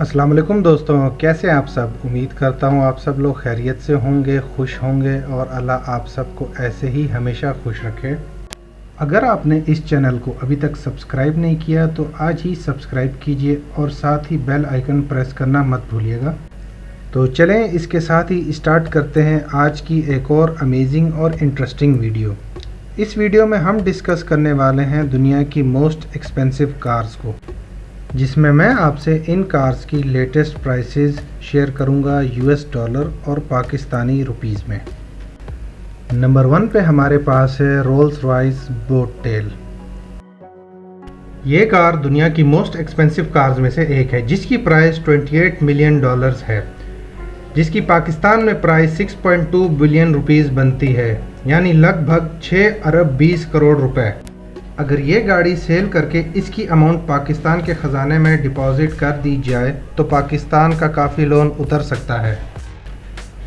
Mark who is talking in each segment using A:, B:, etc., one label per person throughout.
A: अस्सलाम वालेकुम दोस्तों, कैसे हैं आप सब। उम्मीद करता हूँ आप सब लोग खैरियत से होंगे, खुश होंगे और अल्लाह आप सबको ऐसे ही हमेशा खुश रखे। अगर आपने इस चैनल को अभी तक सब्सक्राइब नहीं किया तो आज ही सब्सक्राइब कीजिए और साथ ही बेल आइकन प्रेस करना मत भूलिएगा। तो चलें इसके साथ ही स्टार्ट करते हैं आज की एक और अमेजिंग और इंटरेस्टिंग वीडियो। इस वीडियो में हम डिस्कस करने वाले हैं दुनिया की मोस्ट एक्सपेंसिव कार्स को, जिसमें मैं आपसे इन कार्स की लेटेस्ट प्राइसेस शेयर करूंगा यूएस डॉलर और पाकिस्तानी रुपीस में। नंबर 1 पे हमारे पास है रोल्स रॉयस बोट टेल। ये कार दुनिया की मोस्ट एक्सपेंसिव कार्स में से एक है, जिसकी प्राइस 28 मिलियन डॉलर्स है, जिसकी पाकिस्तान में प्राइस 6.2 बिलियन रुपीस बनती है, यानी लगभग 6 अरब 20 करोड़ रुपए। अगर ये गाड़ी सेल करके इसकी अमाउंट पाकिस्तान के ख़जाने में डिपॉजिट कर दी जाए तो पाकिस्तान का काफ़ी लोन उतर सकता है।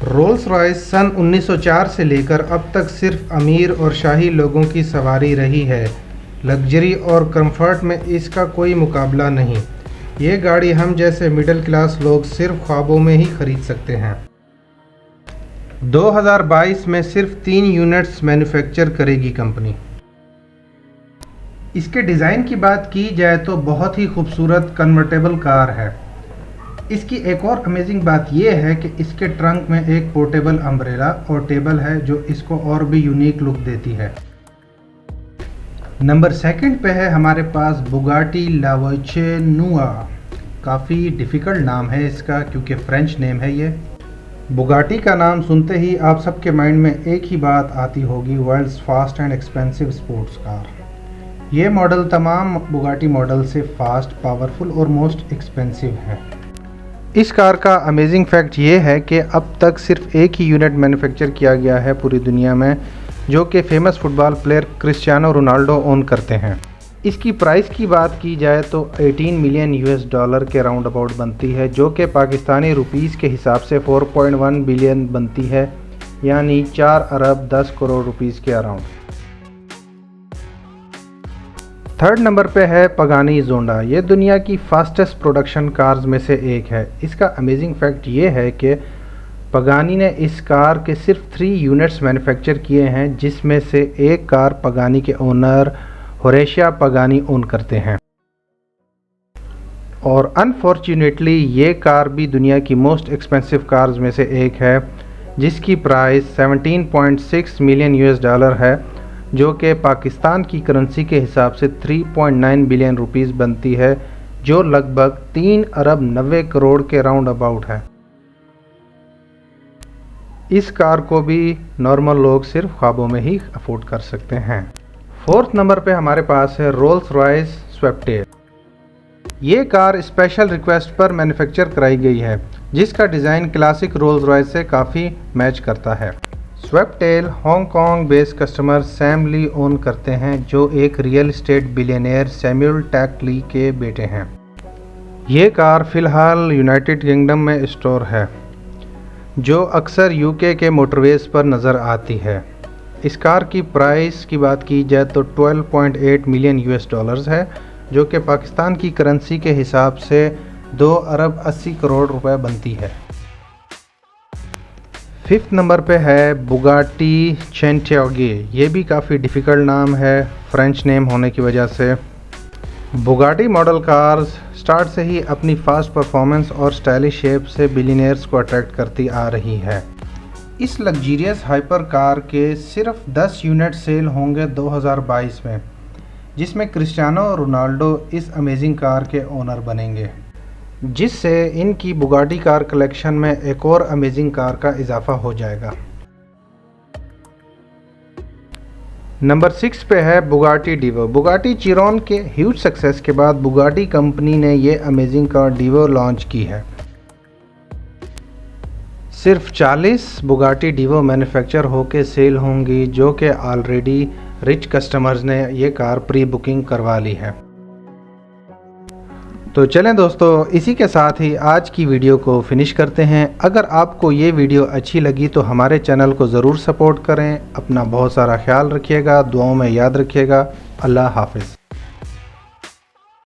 A: रोल्स रॉयस सन 1904 से लेकर अब तक सिर्फ अमीर और शाही लोगों की सवारी रही है। लग्जरी और कंफर्ट में इसका कोई मुकाबला नहीं। ये गाड़ी हम जैसे मिडिल क्लास लोग सिर्फ ख्वाबों में ही ख़रीद सकते हैं। 2022 में सिर्फ 3 यूनिट्स मैन्युफैक्चर करेगी कंपनी। इसके डिज़ाइन की बात की जाए तो बहुत ही खूबसूरत कन्वर्टेबल कार है। इसकी एक और अमेजिंग बात यह है कि इसके ट्रंक में एक पोर्टेबल अम्ब्रेला और टेबल है, जो इसको और भी यूनिक लुक देती है। नंबर 2 पे है हमारे पास बुगाटी लावोइचे नुआ। काफ़ी डिफ़िकल्ट नाम है इसका क्योंकि फ्रेंच नेम है ये। बुगाटी का नाम सुनते ही आप सबके माइंड में एक ही बात आती होगी, world's fast and expensive sports car. ये मॉडल तमाम बुगाटी मॉडल से फास्ट, पावरफुल और मोस्ट एक्सपेंसिव है। इस कार का अमेजिंग फैक्ट ये है कि अब तक सिर्फ एक ही यूनिट मैन्युफैक्चर किया गया है पूरी दुनिया में, जो कि famous football player Cristiano Ronaldo own करते हैं। इसकी प्राइस की बात की जाए तो 18 मिलियन यूएस डॉलर के राउंड अबाउट बनती है, जो कि पाकिस्तानी रुपीस के हिसाब से 4.1 बिलियन बनती है, यानी 4 अरब 10 करोड़ रुपीस के अराउंड। 3rd नंबर पे है पगानी जोंडा। ये दुनिया की फास्टेस्ट प्रोडक्शन कार्स में से एक है। इसका अमेजिंग फैक्ट ये है कि पगानी ने इस कार के सिर्फ 3 यूनिट्स मैन्युफैक्चर किए हैं, जिसमें से एक कार पगानी के ओनर होरेशिया पगानी ओन करते हैं। और अनफॉर्चुनेटली ये कार भी दुनिया की मोस्ट एक्सपेंसिव कार्स में से एक है, जिसकी प्राइस 17.6 मिलियन यूएस डॉलर है, जो कि पाकिस्तान की करेंसी के हिसाब से 3.9 बिलियन रुपीस बनती है, जो लगभग 3 अरब 90 करोड़ के राउंड अबाउट है। इस कार को भी नॉर्मल लोग सिर्फ ख्वाबों में ही अफोर्ड कर सकते हैं। 4th नंबर पे हमारे पास है रोल्स रॉयस स्वेप्टेल। ये कार स्पेशल रिक्वेस्ट पर मैन्युफैक्चर कराई गई है, जिसका डिज़ाइन क्लासिक रोल्स रॉयस से काफ़ी मैच करता है। स्वेप्टेल हांगकांग बेस्ड कस्टमर सैम ली ओन करते हैं, जो एक रियल एस्टेट बिलियनियर सैमुअल टैक ली के बेटे हैं। ये कार फ़िलहाल यूनाइटेड किंगडम में स्टोर है, जो अक्सर यूके के मोटरवेज पर नज़र आती है। इस कार की प्राइस की बात की जाए तो 12.8 मिलियन यूएस डॉलर्स है, जो कि पाकिस्तान की करेंसी के हिसाब से 2 अरब 80 करोड़ रुपए बनती है। 5th नंबर पे है बुगाटी चैंटियोगे। ये भी काफ़ी डिफ़िकल्ट नाम है फ्रेंच नेम होने की वजह से। बुगाटी मॉडल कार्स स्टार्ट से ही अपनी फास्ट परफॉर्मेंस और स्टाइलिश शेप से बिलियनियर्स को अट्रैक्ट करती आ रही है। इस लग्जरियस हाइपर कार के सिर्फ 10 यूनिट सेल होंगे 2022 में, जिसमें क्रिस्टियानो रोनाल्डो इस अमेजिंग कार के ओनर बनेंगे, जिससे इनकी बुगाटी कार कलेक्शन में एक और अमेजिंग कार का इजाफा हो जाएगा। नंबर 6 पे है बुगाटी डिवो। बुगाटी चिरोन के ह्यूज सक्सेस के बाद बुगाटी कंपनी ने ये अमेजिंग कार डिवो लॉन्च की है। सिर्फ 40 बुगाटी डिवो मैन्युफैक्चर होके सेल होंगी, जो कि ऑलरेडी रिच कस्टमर्स ने ये कार प्री बुकिंग करवा ली है। तो चलें दोस्तों, इसी के साथ ही आज की वीडियो को फिनिश करते हैं। अगर आपको ये वीडियो अच्छी लगी तो हमारे चैनल को ज़रूर सपोर्ट करें। अपना बहुत सारा ख्याल रखिएगा, दुआओं में याद रखिएगा। अल्लाह हाफ़िज़।